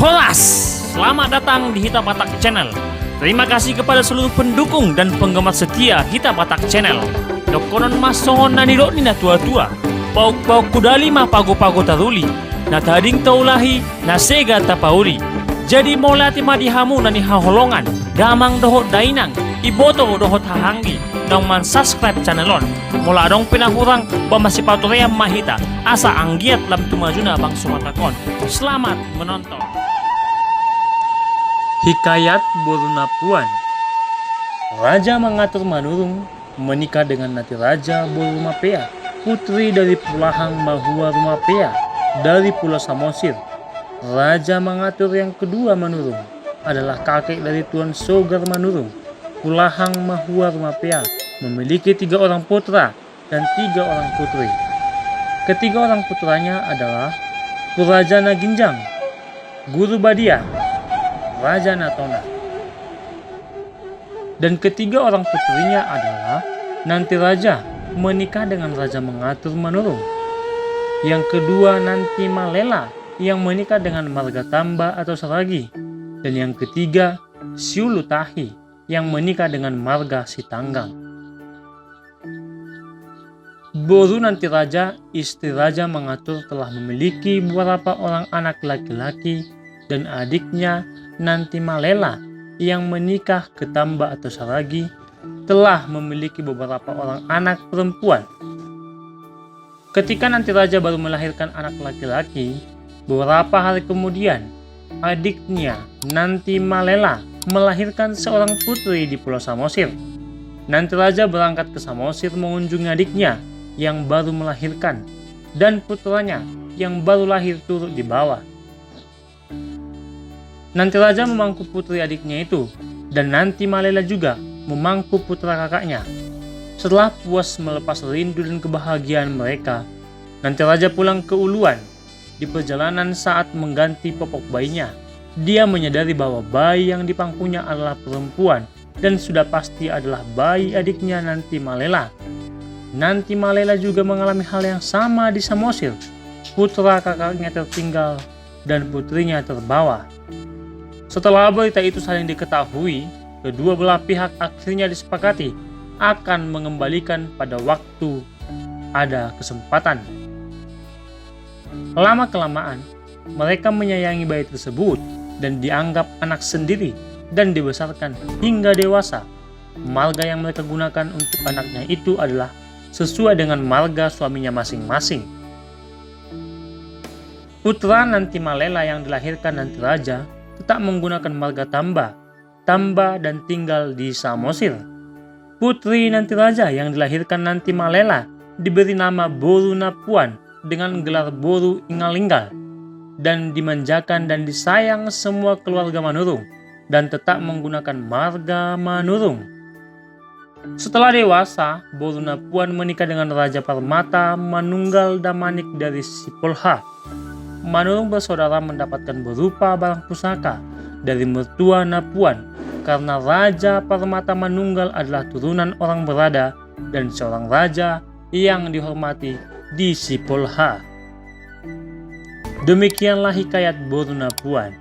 Horas, selamat datang di Hita Batak Channel. Terima kasih kepada seluruh pendukung dan penggemar setia Hita Batak Channel. Dokonon masongon na nilo ni na tua-tua. Pauk-pauk kudali mah pago-pago taruli. Na tading taulahi na sega tapauli. Jadi molati madihamu na ni haholongan. Damang dohot dainang. Iboto dohot hahanggi. Dong man subscribe channelon. Mula dong pinahurang pamasipaturaya mahita. Asa anggiat lam tumajuna bang sumatakon. Selamat menonton. Hikayat Boruna Puan. Raja mengatur Manurung menikah dengan Nati Raja Borumapea, putri dari Pulahang Mahua Rumapea dari Pulau Samosir. Raja mengatur yang kedua Manurung adalah kakek dari Tuan Sogar Manurung, Pulahang Mahua Rumapea, memiliki 3 orang putra dan 3 orang putri. Ketiga orang putranya adalah Purajana Ginjang, Guru Badia, Raja Natona. Dan ketiga orang putrinya adalah Nanti Raja menikah dengan Raja Mengatur Manurung. Yang kedua Nanti Malela yang menikah dengan Margatamba atau Saragi. Dan yang ketiga Siulutahi yang menikah dengan Marga Sitanggang. Boru Nanti Raja, istri Raja Mengatur, telah memiliki beberapa orang anak laki-laki dan adiknya Nanti Malela yang menikah ke Tamba atau Saragi telah memiliki beberapa orang anak perempuan. Ketika Nanti Raja baru melahirkan anak laki-laki, beberapa hari kemudian adiknya Nanti Malela melahirkan seorang putri di Pulau Samosir. Nanti Raja berangkat ke Samosir mengunjungi adiknya yang baru melahirkan dan putranya yang baru lahir turut di bawah. Nanti Raja memangku putri adiknya itu, dan Nanti Malela juga memangku putra kakaknya. Setelah puas melepas rindu dan kebahagiaan mereka, Nanti Raja pulang ke Uluan. Di perjalanan saat mengganti popok bayinya, dia menyadari bahwa bayi yang dipangkunya adalah perempuan dan sudah pasti adalah bayi adiknya Nanti Malela. Nanti Malela juga mengalami hal yang sama di Samosir. Putra kakaknya tertinggal dan putrinya terbawa. Setelah berita itu saling diketahui, kedua belah pihak akhirnya disepakati akan mengembalikan pada waktu ada kesempatan. Lama-kelamaan, mereka menyayangi bayi tersebut dan dianggap anak sendiri dan dibesarkan hingga dewasa. Marga yang mereka gunakan untuk anaknya itu adalah sesuai dengan marga suaminya masing-masing. Putra Nanti Malela yang dilahirkan Nanti Raja tetap menggunakan marga Tamba dan tinggal di Samosir. Putri Nanti Raja yang dilahirkan Nanti Malela diberi nama Boruna Puan dengan gelar Boru Ingalinggal dan dimanjakan dan disayang semua keluarga Manurung dan tetap menggunakan marga Manurung. Setelah dewasa, Boruna Puan menikah dengan Raja Parmata Manunggal Damanik dari Sipolha. Manurung bersaudara mendapatkan berupa barang pusaka dari mertua Napuan karena Raja Parmata Manunggal adalah turunan orang berada dan seorang raja yang dihormati di Sipolha. Demikianlah hikayat Boruna Puan.